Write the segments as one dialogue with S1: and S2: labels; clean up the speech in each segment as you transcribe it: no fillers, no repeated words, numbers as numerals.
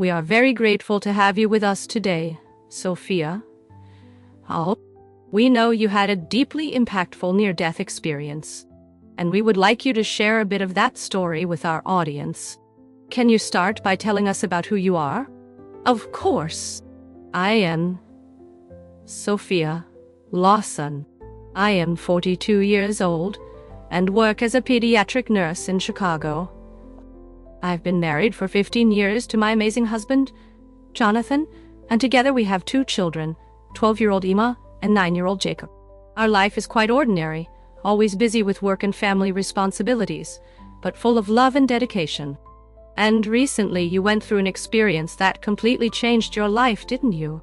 S1: We are very grateful to have you with us today, Sophia. Oh, we know you had a deeply impactful near-death experience, and we would like you to share a bit of that story with our audience. Can you start by telling us about who you are? Of course. I am Sophia Lawson. I am 42 years old and work as a pediatric nurse in Chicago. I've been married for 15 years to my amazing husband, Jonathan, and together we have 2 children, 12-year-old Emma and 9-year-old Jacob. Our life is quite ordinary, always busy with work and family responsibilities, but full of love and dedication. And recently you went through an experience that completely changed your life, didn't you?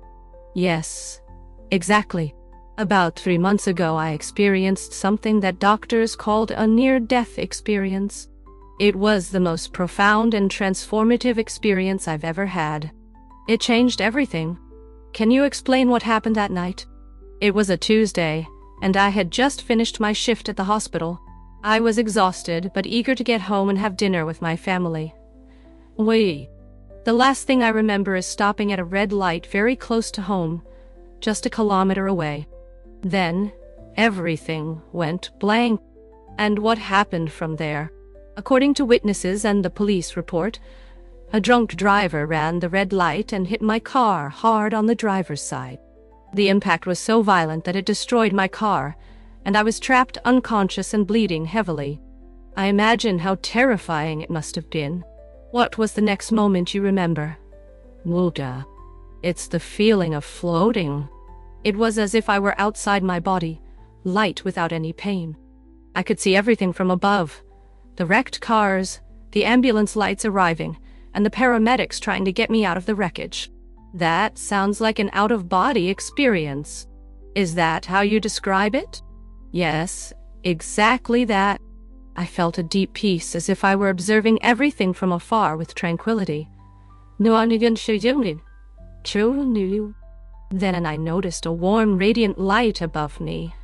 S1: Yes, exactly. About 3 months ago I experienced something that doctors called a near-death experience. It was the most profound and transformative experience I've ever had. It changed everything. Can you explain what happened that night? It was a Tuesday, and I had just finished my shift at the hospital. I was exhausted, but eager to get home and have dinner with my family. The last thing I remember is stopping at a red light very close to home, just a kilometer away. Then, everything went blank. And what happened from there? According to witnesses and the police report, a drunk driver ran the red light and hit my car hard on the driver's side. The impact was so violent that it destroyed my car, and I was trapped unconscious and bleeding heavily. I imagine how terrifying it must have been. What was the next moment you remember? Mulda. It's the feeling of floating. It was as if I were outside my body, light without any pain. I could see everything from above. The wrecked cars, the ambulance lights arriving, and the paramedics trying to get me out of the wreckage. That sounds like an out-of-body experience. Is that how you describe it? Yes, exactly that. I felt a deep peace, as if I were observing everything from afar with tranquility. Then I noticed a warm, radiant light above me.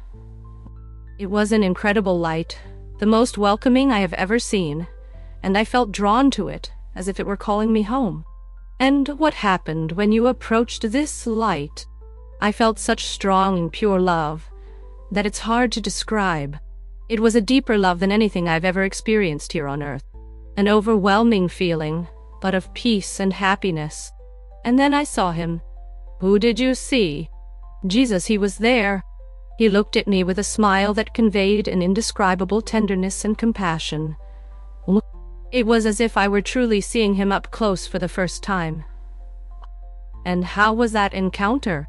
S1: It was an incredible light, the most welcoming I have ever seen, and I felt drawn to it, as if it were calling me home. And what happened when you approached this light? I felt such strong and pure love that it's hard to describe. It was a deeper love than anything I've ever experienced here on earth. An overwhelming feeling, but of peace and happiness. And then I saw him. Who did you see? Jesus, he was there. He looked at me with a smile that conveyed an indescribable tenderness and compassion. It was as if I were truly seeing him up close for the first time. And how was that encounter?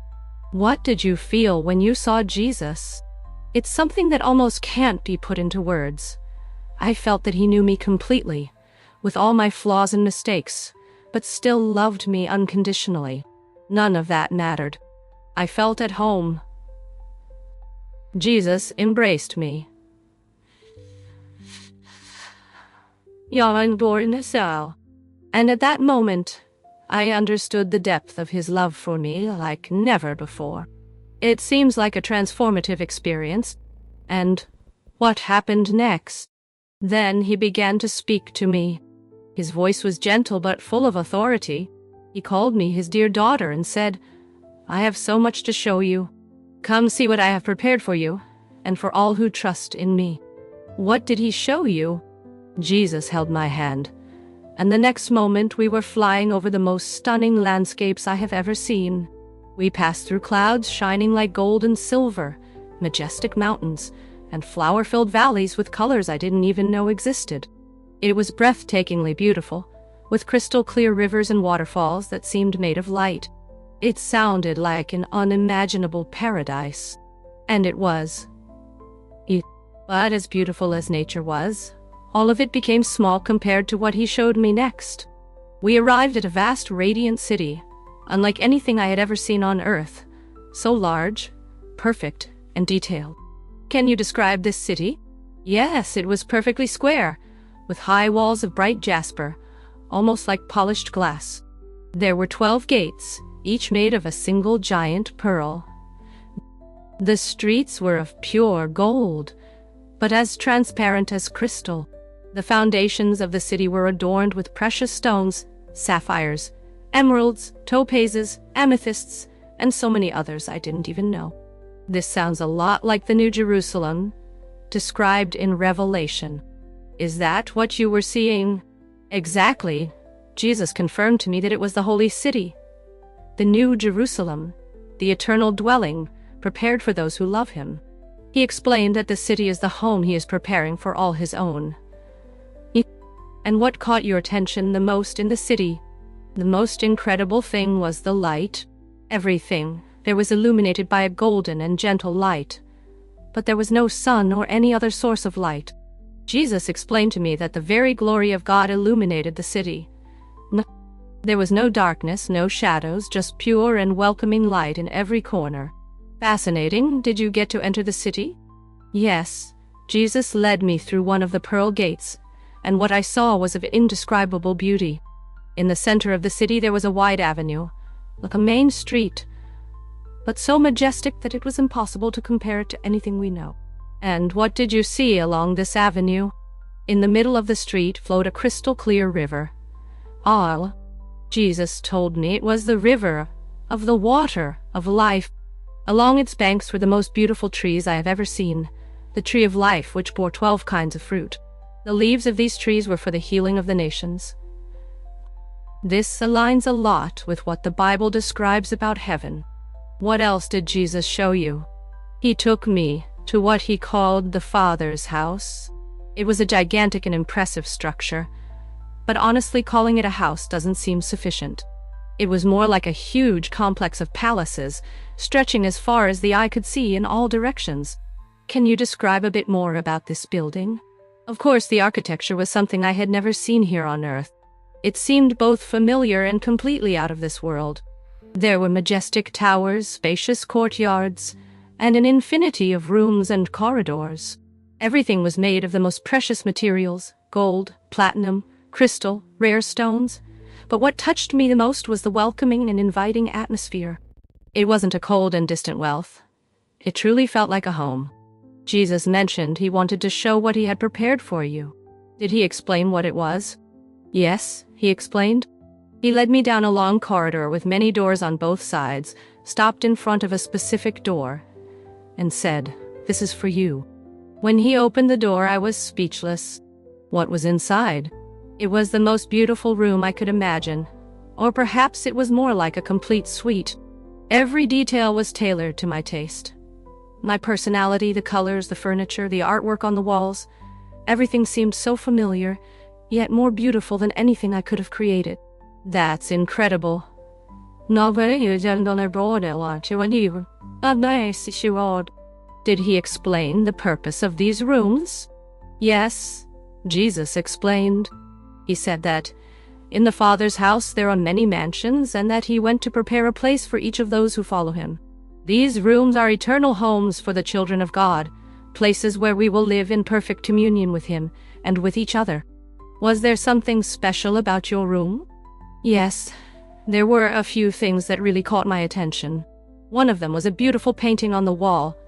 S1: What did you feel when you saw Jesus? It's something that almost can't be put into words. I felt that he knew me completely, with all my flaws and mistakes, but still loved me unconditionally. None of that mattered. I felt at home. Jesus embraced me. And at that moment, I understood the depth of his love for me like never before. It seems like a transformative experience. And what happened next? Then he began to speak to me. His voice was gentle but full of authority. He called me his dear daughter and said, "I have so much to show you. Come see what I have prepared for you, and for all who trust in me." What did he show you? Jesus held my hand, and the next moment we were flying over the most stunning landscapes I have ever seen. We passed through clouds shining like gold and silver, majestic mountains, and flower-filled valleys with colors I didn't even know existed. It was breathtakingly beautiful, with crystal-clear rivers and waterfalls that seemed made of light. It sounded like an unimaginable paradise. And it was. But as beautiful as nature was, all of it became small compared to what he showed me next. We arrived at a vast, radiant city, unlike anything I had ever seen on Earth, so large, perfect, and detailed. Can you describe this city? Yes, it was perfectly square, with high walls of bright jasper, almost like polished glass. There were 12 gates, each made of a single giant pearl. The streets were of pure gold, but as transparent as crystal. The foundations of the city were adorned with precious stones, sapphires, emeralds, topazes, amethysts, and so many others I didn't even know. This sounds a lot like the New Jerusalem, described in Revelation. Is that what you were seeing? Exactly. Jesus confirmed to me that it was the holy city, the New Jerusalem, the eternal dwelling, prepared for those who love him. He explained that the city is the home he is preparing for all his own. And what caught your attention the most in the city? The most incredible thing was the light. Everything there was illuminated by a golden and gentle light. But there was no sun or any other source of light. Jesus explained to me that the very glory of God illuminated the city. There was no darkness, no shadows, just pure and welcoming light in every corner. Fascinating. Did you get to enter the city? Yes. Jesus led me through one of the pearl gates, and what I saw was of indescribable beauty. In the center of the city there was a wide avenue, like a main street, but so majestic that it was impossible to compare it to anything we know. And what did you see along this avenue? In the middle of the street flowed a crystal-clear river. Jesus told me it was the river of the water of life. Along its banks were the most beautiful trees I have ever seen, the tree of life which bore 12 kinds of fruit. The leaves of these trees were for the healing of the nations. This aligns a lot with what the Bible describes about heaven. What else did Jesus show you? He took me to what he called the Father's house. It was a gigantic and impressive structure, but honestly calling it a house doesn't seem sufficient. It was more like a huge complex of palaces, stretching as far as the eye could see in all directions. Can you describe a bit more about this building? Of course, the architecture was something I had never seen here on Earth. It seemed both familiar and completely out of this world. There were majestic towers, spacious courtyards, and an infinity of rooms and corridors. Everything was made of the most precious materials: gold, platinum, crystal, rare stones. But what touched me the most was the welcoming and inviting atmosphere. It wasn't a cold and distant wealth. It truly felt like a home. Jesus mentioned he wanted to show what he had prepared for you. Did he explain what it was? Yes, he explained. He led me down a long corridor with many doors on both sides, stopped in front of a specific door, and said, "This is for you." When he opened the door, I was speechless. What was inside? It was the most beautiful room I could imagine, or perhaps it was more like a complete suite. Every detail was tailored to my taste. My personality, the colors, the furniture, the artwork on the walls, everything seemed so familiar, yet more beautiful than anything I could have created. That's incredible. Did he explain the purpose of these rooms? Yes, Jesus explained. He said that in the Father's house there are many mansions, and that he went to prepare a place for each of those who follow him. These rooms are eternal homes for the children of God, places where we will live in perfect communion with him and with each other. Was there something special about your room? Yes, there were a few things that really caught my attention. One of them was a beautiful painting on the wall,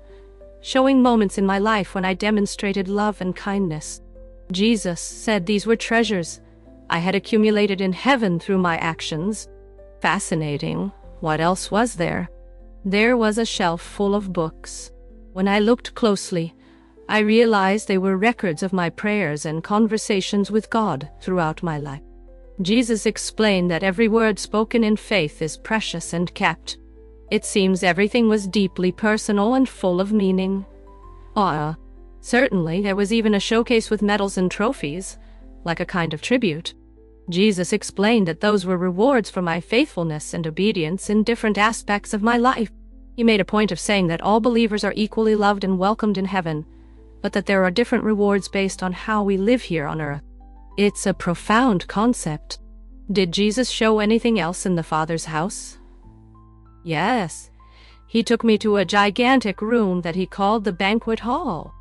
S1: showing moments in my life when I demonstrated love and kindness. Jesus said these were treasures I had accumulated in heaven through my actions. Fascinating. What else was there? There was a shelf full of books. When I looked closely, I realized they were records of my prayers and conversations with God throughout my life. Jesus explained that every word spoken in faith is precious and kept. It seems everything was deeply personal and full of meaning. Certainly, there was even a showcase with medals and trophies, like a kind of tribute. Jesus explained that those were rewards for my faithfulness and obedience in different aspects of my life. He made a point of saying that all believers are equally loved and welcomed in heaven, but that there are different rewards based on how we live here on earth. It's a profound concept. Did Jesus show anything else in the Father's house? Yes. He took me to a gigantic room that he called the banquet hall.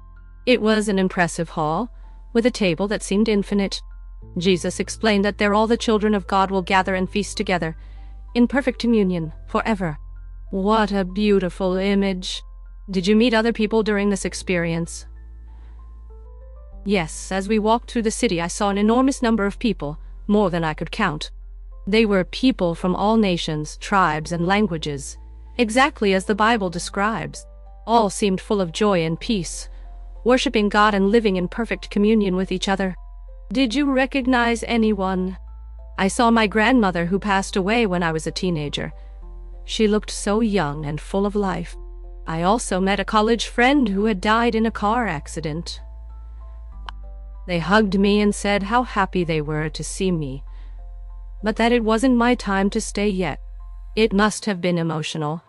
S1: It was an impressive hall, with a table that seemed infinite. Jesus explained that there all the children of God will gather and feast together, in perfect communion, forever. What a beautiful image. Did you meet other people during this experience? Yes, as we walked through the city I saw an enormous number of people, more than I could count. They were people from all nations, tribes, and languages, exactly as the Bible describes. All seemed full of joy and peace, worshiping God and living in perfect communion with each other. Did you recognize anyone? I saw my grandmother who passed away when I was a teenager. She looked so young and full of life. I also met a college friend who had died in a car accident. They hugged me and said how happy they were to see me, but that it wasn't my time to stay yet. It must have been emotional.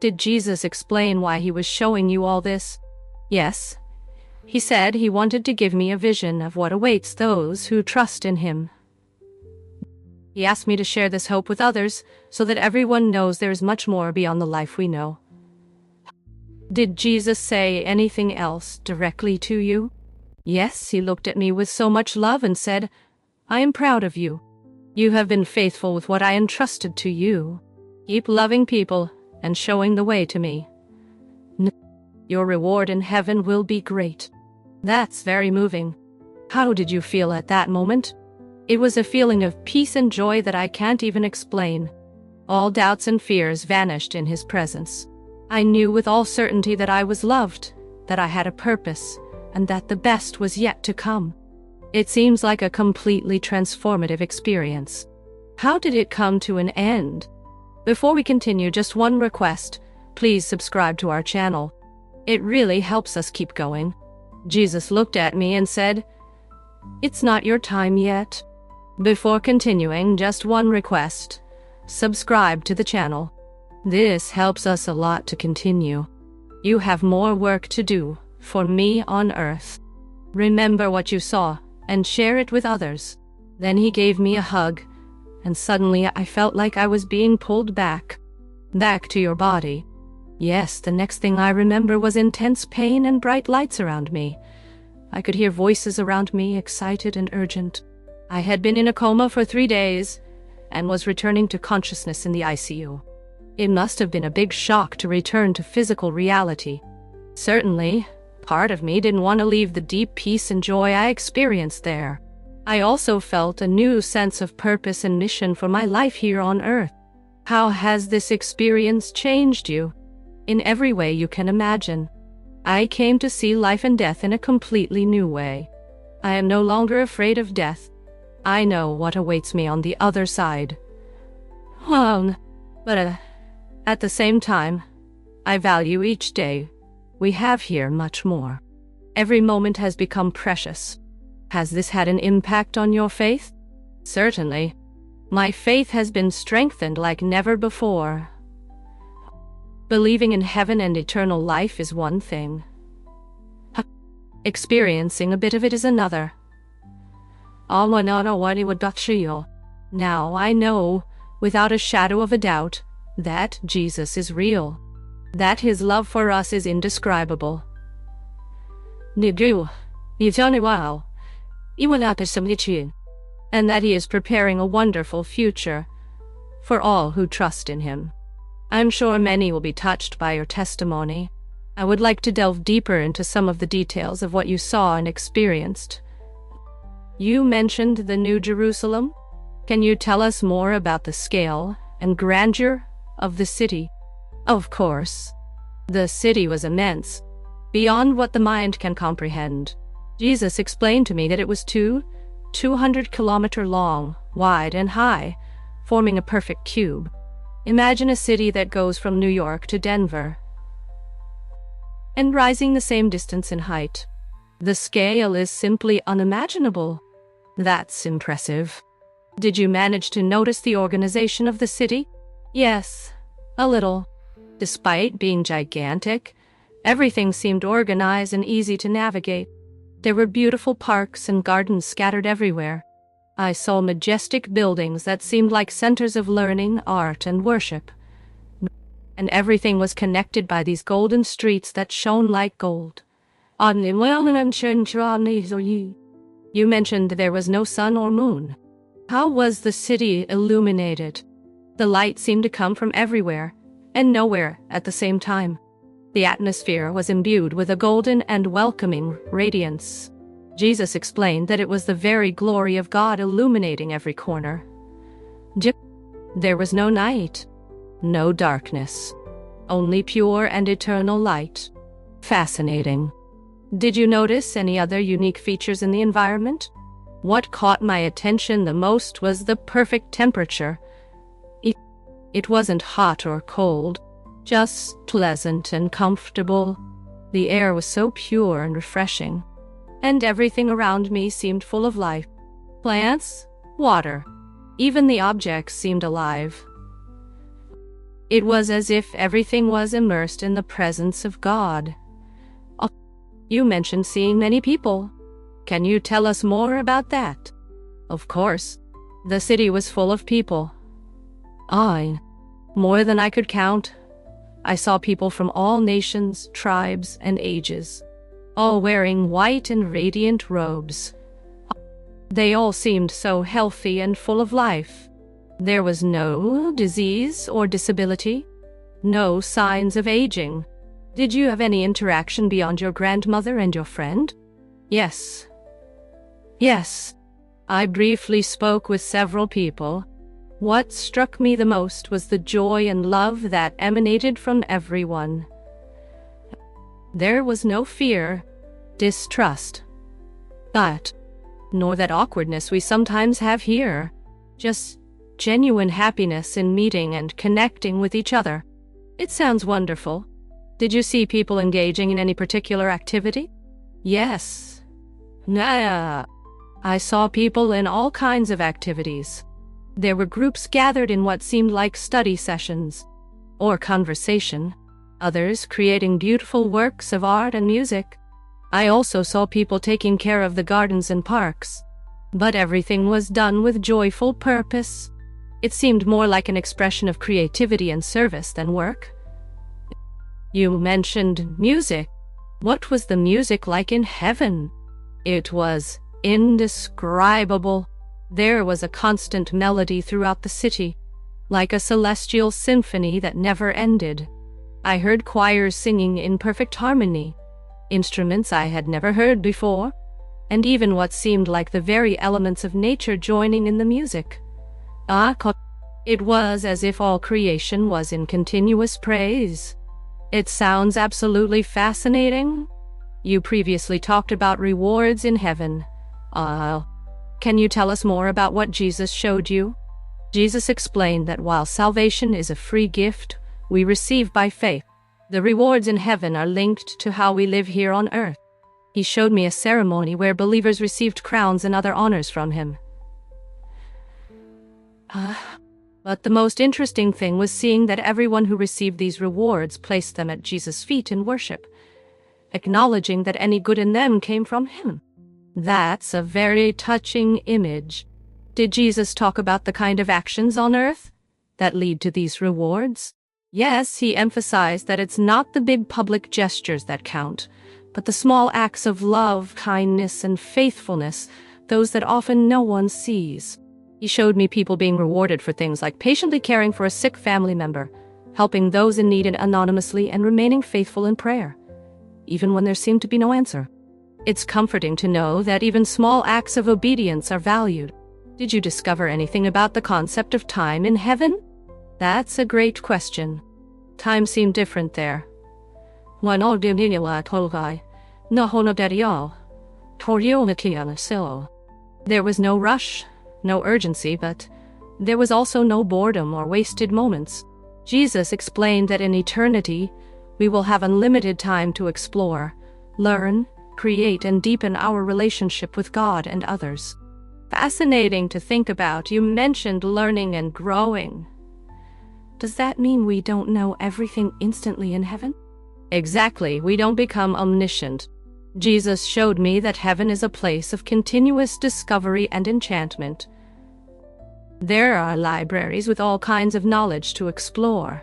S1: Did Jesus explain why he was showing you all this? Yes. He said he wanted to give me a vision of what awaits those who trust in him. He asked me to share this hope with others so that everyone knows there is much more beyond the life we know. Did Jesus say anything else directly to you? Yes, he looked at me with so much love and said, I am proud of you. You have been faithful with what I entrusted to you. Keep loving people and showing the way to me. Your reward in heaven will be great. That's very moving. How did you feel at that moment? It was a feeling of peace and joy that I can't even explain. All doubts and fears vanished in his presence. I knew with all certainty that I was loved, that I had a purpose, and that the best was yet to come. It seems like a completely transformative experience. How did it come to an end? Before we continue, just one request. Please subscribe to our channel. It really helps us keep going. Jesus looked at me and said, It's not your time yet. Before continuing, just one request. Subscribe to the channel. This helps us a lot to continue. You have more work to do for me on earth. Remember what you saw and share it with others. Then he gave me a hug, and suddenly I felt like I was being pulled back to your body. Yes, the next thing I remember was intense pain and bright lights around me. I could hear voices around me, excited and urgent. I had been in a coma for 3 days and was returning to consciousness in the ICU. It must have been a big shock to return to physical reality. Certainly, part of me didn't want to leave the deep peace and joy I experienced there. I also felt a new sense of purpose and mission for my life here on Earth. How has this experience changed you? In every way you can imagine. I came to see life and death in a completely new way. I am no longer afraid of death. I know what awaits me on the other side. But at the same time, I value each day we have here much more. Every moment has become precious. Has this had an impact on your faith? Certainly. My faith has been strengthened like never before. Believing in heaven and eternal life is one thing. Experiencing a bit of it is another. Now I know, without a shadow of a doubt, that Jesus is real. That his love for us is indescribable. And that he is preparing a wonderful future for all who trust in him. I'm sure many will be touched by your testimony. I would like to delve deeper into some of the details of what you saw and experienced. You mentioned the New Jerusalem. Can you tell us more about the scale and grandeur of the city? Of course. The city was immense, beyond what the mind can comprehend. Jesus explained to me that it was 200-kilometer long, wide and high, forming a perfect cube. Imagine a city that goes from New York to Denver, and rising the same distance in height. The scale is simply unimaginable. That's impressive. Did you manage to notice the organization of the city? Yes, a little. Despite being gigantic, everything seemed organized and easy to navigate. There were beautiful parks and gardens scattered everywhere. I saw majestic buildings that seemed like centers of learning, art, and worship. And everything was connected by these golden streets that shone like gold. You mentioned there was no sun or moon. How was the city illuminated? The light seemed to come from everywhere, and nowhere at the same time. The atmosphere was imbued with a golden and welcoming radiance. Jesus explained that it was the very glory of God illuminating every corner. There was no night, no darkness, only pure and eternal light. Fascinating. Did you notice any other unique features in the environment? What caught my attention the most was the perfect temperature. It wasn't hot or cold, just pleasant and comfortable. The air was so pure and refreshing, and everything around me seemed full of life. Plants, water, even the objects seemed alive. It was as if everything was immersed in the presence of God. You mentioned seeing many people. Can you tell us more about that? Of course. The city was full of people. More than I could count. I saw people from all nations, tribes, and ages, all wearing white and radiant robes. They all seemed so healthy and full of life. There was no disease or disability, no signs of aging. Did you have any interaction beyond your grandmother and your friend? Yes. I briefly spoke with several people. What struck me the most was the joy and love that emanated from everyone. There was no fear, distrust, nor that awkwardness we sometimes have here. Just genuine happiness in meeting and connecting with each other. It sounds wonderful. Did you see people engaging in any particular activity? Yes. I saw people in all kinds of activities. There were groups gathered in what seemed like study sessions or conversation, others creating beautiful works of art and music. I also saw people taking care of the gardens and parks, but everything was done with joyful purpose. It seemed more like an expression of creativity and service than work. You mentioned music. What was the music like in heaven? It was indescribable. There was a constant melody throughout the city, like a celestial symphony that never ended. I heard choirs singing in perfect harmony, instruments I had never heard before, and even what seemed like the very elements of nature joining in the music. It was as if all creation was in continuous praise. It sounds absolutely fascinating. You previously talked about rewards in heaven. Can you tell us more about what Jesus showed you? Jesus explained that while salvation is a free gift we receive by faith, the rewards in heaven are linked to how we live here on earth. He showed me a ceremony where believers received crowns and other honors from him. But the most interesting thing was seeing that everyone who received these rewards placed them at Jesus' feet in worship, acknowledging that any good in them came from him. That's a very touching image. Did Jesus talk about the kind of actions on earth that lead to these rewards? Yes, he emphasized that it's not the big public gestures that count, but the small acts of love, kindness, and faithfulness, those that often no one sees. He showed me people being rewarded for things like patiently caring for a sick family member, helping those in need anonymously, and remaining faithful in prayer, even when there seemed to be no answer. It's comforting to know that even small acts of obedience are valued. Did you discover anything about the concept of time in heaven? That's a great question. Time seemed different there. There was no rush, no urgency, but there was also no boredom or wasted moments. Jesus explained that in eternity, we will have unlimited time to explore, learn, create, and deepen our relationship with God and others. Fascinating to think about. You mentioned learning and growing. Does that mean we don't know everything instantly in heaven? Exactly, we don't become omniscient. Jesus showed me that heaven is a place of continuous discovery and enchantment. There are libraries with all kinds of knowledge to explore,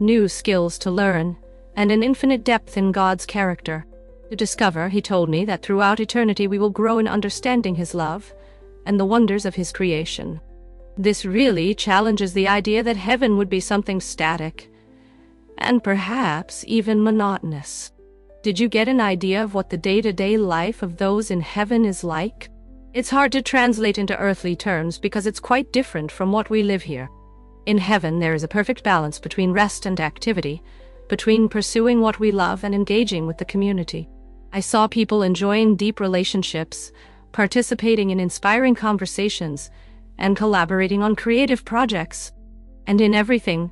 S1: new skills to learn, and an infinite depth in God's character to discover. He told me that throughout eternity we will grow in understanding his love and the wonders of his creation. This really challenges the idea that heaven would be something static and perhaps even monotonous. Did you get an idea of what the day-to-day life of those in heaven is like? It's hard to translate into earthly terms because it's quite different from what we live here. In heaven, there is a perfect balance between rest and activity, between pursuing what we love and engaging with the community. I saw people enjoying deep relationships, participating in inspiring conversations, and collaborating on creative projects. And in everything,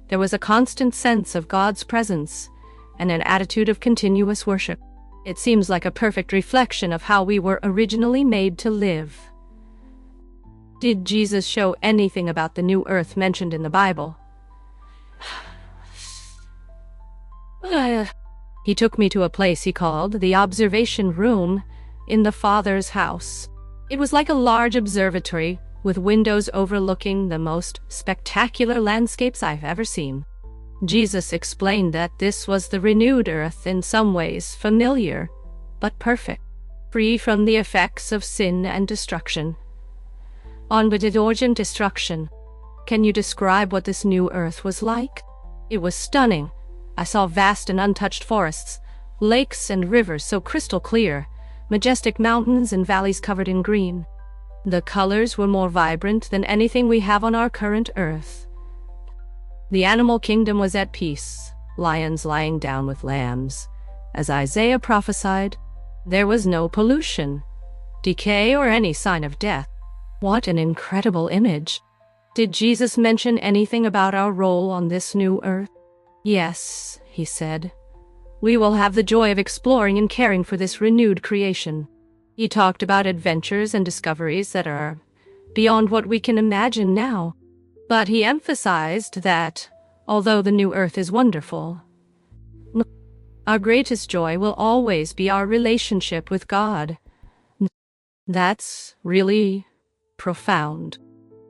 S1: there was a constant sense of God's presence and an attitude of continuous worship. It seems like a perfect reflection of how we were originally made to live. Did Jesus show anything about the new earth mentioned in the Bible? He took me to a place he called the observation room in the Father's house. It was like a large observatory with windows overlooking the most spectacular landscapes I've ever seen. Jesus explained that this was the renewed earth, in some ways familiar, but perfect, free from the effects of sin and destruction. On the destruction. Can you describe what this new earth was like? It was stunning. I saw vast and untouched forests, lakes and rivers so crystal clear, majestic mountains and valleys covered in green. The colors were more vibrant than anything we have on our current earth. The animal kingdom was at peace, lions lying down with lambs. As Isaiah prophesied, there was no pollution, decay, or any sign of death. What an incredible image! Did Jesus mention anything about our role on this new earth? Yes, he said. We will have the joy of exploring and caring for this renewed creation. He talked about adventures and discoveries that are beyond what we can imagine now. But he emphasized that, although the new earth is wonderful, our greatest joy will always be our relationship with God. That's really profound.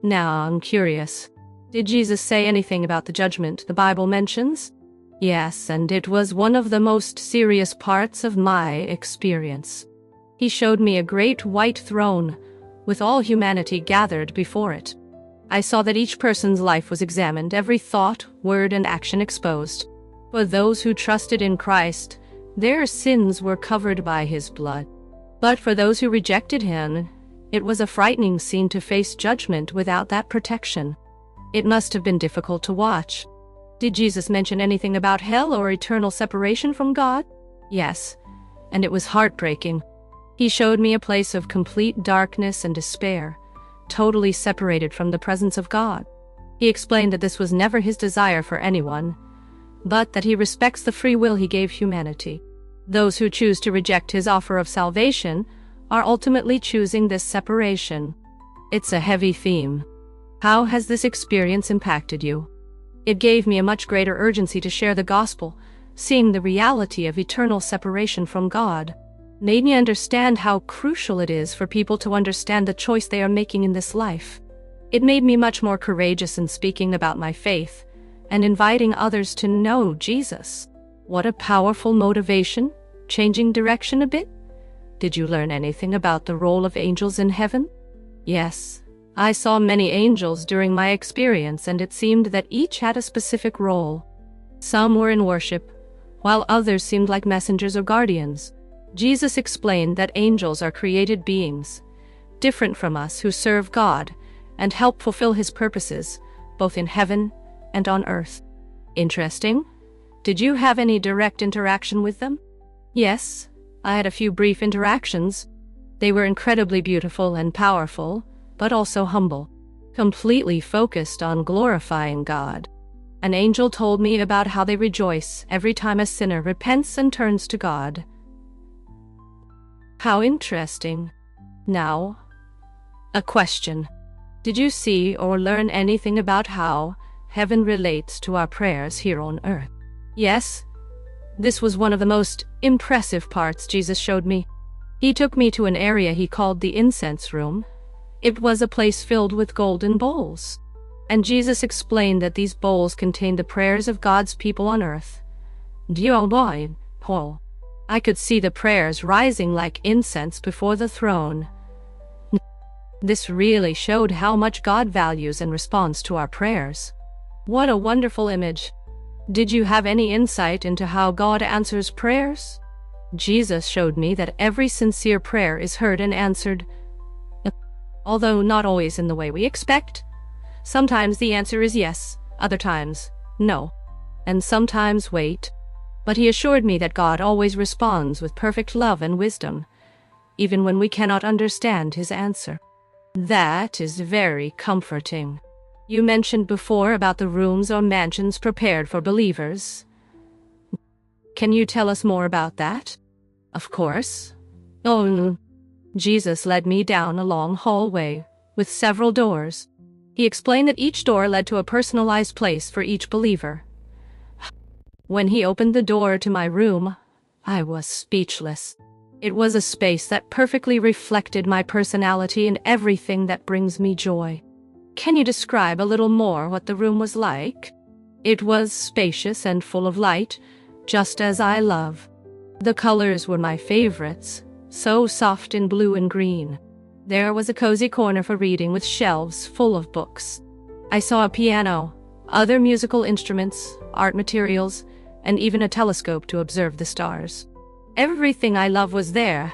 S1: Now I'm curious. Did Jesus say anything about the judgment the Bible mentions? Yes, and it was one of the most serious parts of my experience. He showed me a great white throne, with all humanity gathered before it. I saw that each person's life was examined, every thought, word, and action exposed. For those who trusted in Christ, their sins were covered by his blood. But for those who rejected him, it was a frightening scene to face judgment without that protection. It must have been difficult to watch. Did Jesus mention anything about hell or eternal separation from God? Yes, and it was heartbreaking. He showed me a place of complete darkness and despair, totally separated from the presence of God. He explained that this was never his desire for anyone, but that he respects the free will he gave humanity. Those who choose to reject his offer of salvation are ultimately choosing this separation. It's a heavy theme. How has this experience impacted you? It gave me a much greater urgency to share the gospel, seeing the reality of eternal separation from God. Made me understand how crucial it is for people to understand the choice they are making in this life. It made me much more courageous in speaking about my faith and inviting others to know Jesus. What a powerful motivation, changing direction a bit. Did you learn anything about the role of angels in heaven? Yes, I saw many angels during my experience, and it seemed that each had a specific role. Some were in worship, while others seemed like messengers or guardians. Jesus explained that angels are created beings, different from us, who serve God and help fulfill his purposes, both in heaven and on earth. Interesting. Did you have any direct interaction with them? Yes, I had a few brief interactions. They were incredibly beautiful and powerful, but also humble, completely focused on glorifying God. An angel told me about how they rejoice every time a sinner repents and turns to God. How interesting. Now, a question. Did you see or learn anything about how heaven relates to our prayers here on earth? Yes. This was one of the most impressive parts Jesus showed me. He took me to an area he called the incense room. It was a place filled with golden bowls. And Jesus explained that these bowls contained the prayers of God's people on earth. Paul. I could see the prayers rising like incense before the throne. This really showed how much God values and responds to our prayers. What a wonderful image. Did you have any insight into how God answers prayers? Jesus showed me that every sincere prayer is heard and answered, although not always in the way we expect. Sometimes the answer is yes, other times, no, and sometimes wait. But he assured me that God always responds with perfect love and wisdom, even when we cannot understand his answer. That is very comforting. You mentioned before about the rooms or mansions prepared for believers. Can you tell us more about that? Of course. Jesus led me down a long hallway with several doors. He explained that each door led to a personalized place for each believer. When he opened the door to my room, I was speechless. It was a space that perfectly reflected my personality and everything that brings me joy. Can you describe a little more what the room was like? It was spacious and full of light, just as I love. The colors were my favorites, so soft in blue and green. There was a cozy corner for reading with shelves full of books. I saw a piano, other musical instruments, art materials, and even a telescope to observe the stars. Everything I love was there,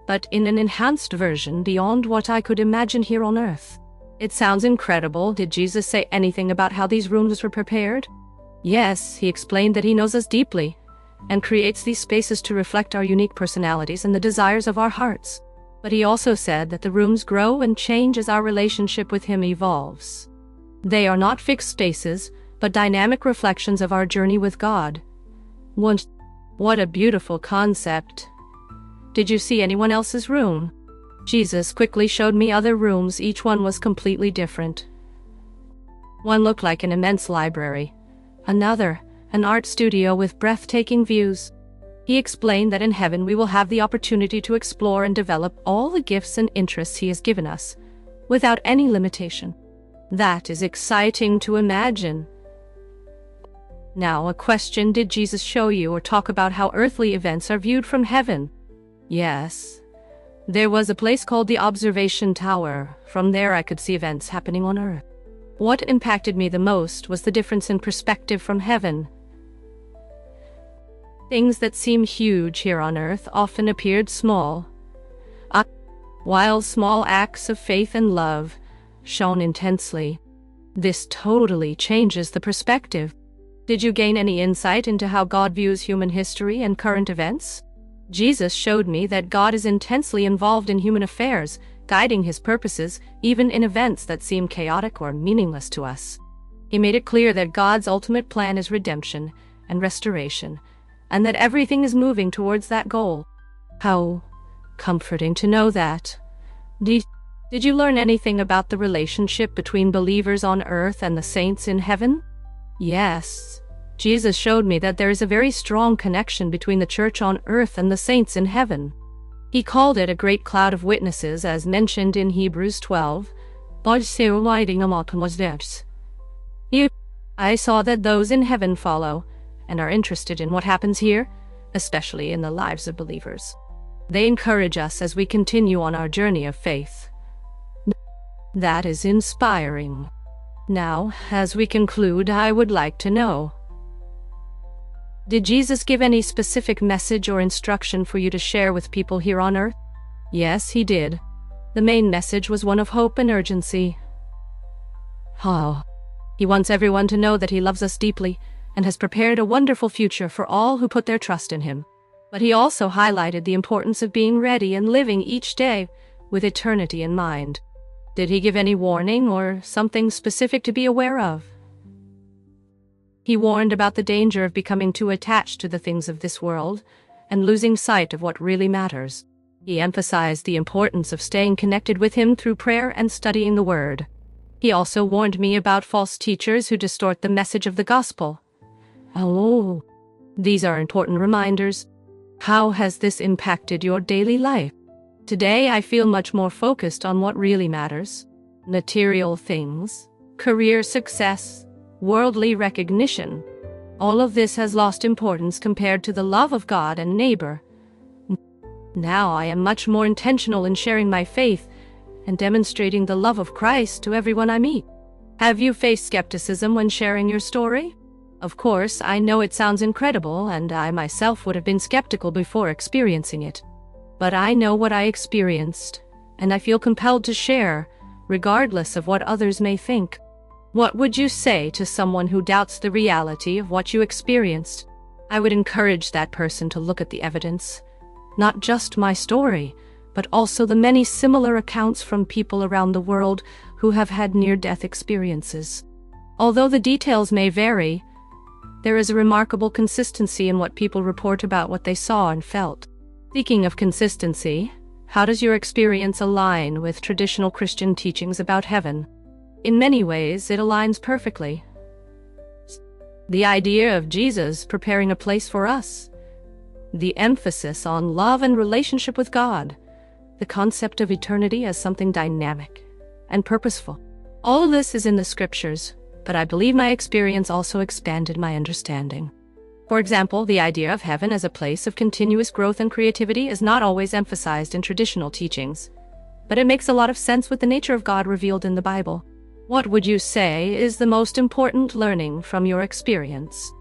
S1: but in an enhanced version beyond what I could imagine here on earth. It sounds incredible. Did Jesus say anything about how these rooms were prepared? Yes, he explained that he knows us deeply and creates these spaces to reflect our unique personalities and the desires of our hearts. But he also said that the rooms grow and change as our relationship with him evolves. They are not fixed spaces, but dynamic reflections of our journey with God. What a beautiful concept. Did you see anyone else's room? Jesus quickly showed me other rooms. Each one was completely different. One looked like an immense library. Another, an art studio with breathtaking views. He explained that in heaven we will have the opportunity to explore and develop all the gifts and interests he has given us, without any limitation. That is exciting to imagine. Now, a question: did Jesus show you or talk about how earthly events are viewed from heaven? Yes. There was a place called the Observation Tower. From there I could see events happening on earth. What impacted me the most was the difference in perspective from heaven. Things that seem huge here on earth often appeared small, while small acts of faith and love shone intensely. This totally changes the perspective. Did you gain any insight into how God views human history and current events? Jesus showed me that God is intensely involved in human affairs, guiding his purposes even in events that seem chaotic or meaningless to us. He made it clear that God's ultimate plan is redemption and restoration, and that everything is moving towards that goal. How comforting to know that. Did you learn anything about the relationship between believers on earth and the saints in heaven? Yes. Jesus showed me that there is a very strong connection between the church on earth and the saints in heaven. He called it a great cloud of witnesses, as mentioned in Hebrews 12. I saw that those in heaven follow and are interested in what happens here, especially in the lives of believers. They encourage us as we continue on our journey of faith. That is inspiring. Now, as we conclude, I would like to know, did Jesus give any specific message or instruction for you to share with people here on earth? Yes, he did. The main message was one of hope and urgency. He wants everyone to know that he loves us deeply and has prepared a wonderful future for all who put their trust in him. But he also highlighted the importance of being ready and living each day with eternity in mind. Did he give any warning or something specific to be aware of? He warned about the danger of becoming too attached to the things of this world and losing sight of what really matters. He emphasized the importance of staying connected with him through prayer and studying the Word. He also warned me about false teachers who distort the message of the gospel. These are important reminders. How has this impacted your daily life? Today I feel much more focused on what really matters: material things, career success, worldly recognition. All of this has lost importance compared to the love of God and neighbor. Now I am much more intentional in sharing my faith and demonstrating the love of Christ to everyone I meet. Have you faced skepticism when sharing your story? Of course, I know it sounds incredible, and I myself would have been skeptical before experiencing it. But I know what I experienced, and I feel compelled to share, regardless of what others may think. What would you say to someone who doubts the reality of what you experienced? I would encourage that person to look at the evidence, not just my story, but also the many similar accounts from people around the world who have had near-death experiences. Although the details may vary, there is a remarkable consistency in what people report about what they saw and felt. Speaking of consistency, how does your experience align with traditional Christian teachings about heaven? In many ways, it aligns perfectly. The idea of Jesus preparing a place for us, the emphasis on love and relationship with God, the concept of eternity as something dynamic and purposeful. All of this is in the scriptures, but I believe my experience also expanded my understanding. For example, the idea of heaven as a place of continuous growth and creativity is not always emphasized in traditional teachings, but it makes a lot of sense with the nature of God revealed in the Bible. What would you say is the most important learning from your experience?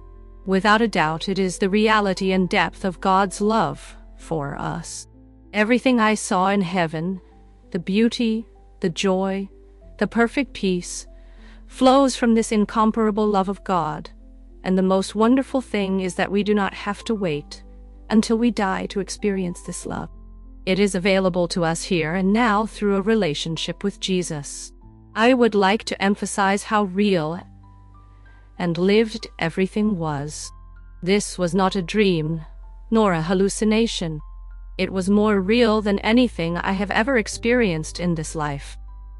S1: Without a doubt, it is the reality and depth of God's love for us. Everything I saw in heaven, the beauty, the joy, the perfect peace, flows from this incomparable love of God. And the most wonderful thing is that we do not have to wait until we die to experience this love. It is available to us here and now through a relationship with Jesus. I would like to emphasize how real and lived everything was. This was not a dream, nor a hallucination. It was more real than anything I have ever experienced in this life.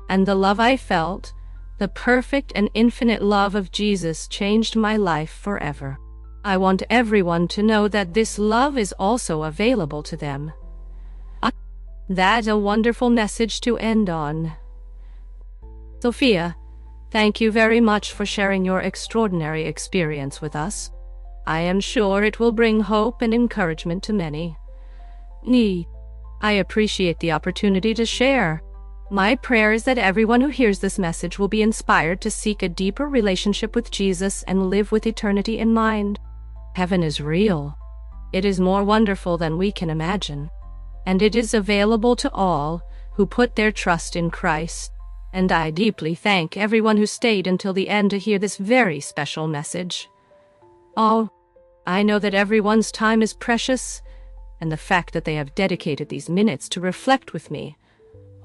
S1: And the love I felt, the perfect and infinite love of Jesus, changed my life forever. I want everyone to know that this love is also available to them. That's a wonderful message to end on. Sophia, thank you very much for sharing your extraordinary experience with us. I am sure it will bring hope and encouragement to many. I appreciate the opportunity to share. My prayer is that everyone who hears this message will be inspired to seek a deeper relationship with Jesus and live with eternity in mind. Heaven is real. It is more wonderful than we can imagine. And it is available to all who put their trust in Christ. And I deeply thank everyone who stayed until the end to hear this very special message. Oh, I know that everyone's time is precious, and the fact that they have dedicated these minutes to reflect with me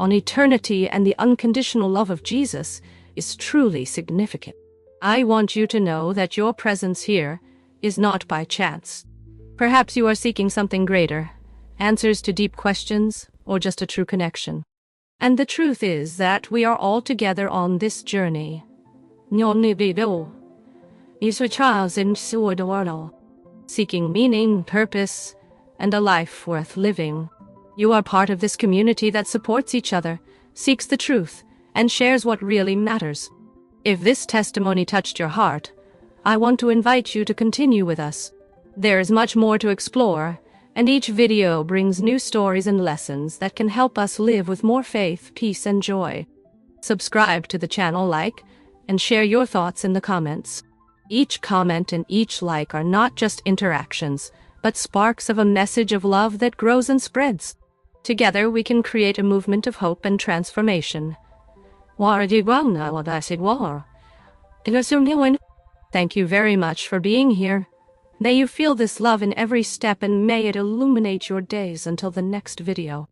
S1: on eternity and the unconditional love of Jesus is truly significant. I want you to know that your presence here is not by chance. Perhaps you are seeking something greater, answers to deep questions, or just a true connection. And the truth is that we are all together on this journey. Seeking meaning, purpose, and a life worth living. You are part of this community that supports each other, seeks the truth, and shares what really matters. If this testimony touched your heart, I want to invite you to continue with us. There is much more to explore, and each video brings new stories and lessons that can help us live with more faith, peace, and joy. Subscribe to the channel, like, and share your thoughts in the comments. Each comment and each like are not just interactions, but sparks of a message of love that grows and spreads. Together we can create a movement of hope and transformation. Thank you very much for being here. May you feel this love in every step, and may it illuminate your days until the next video.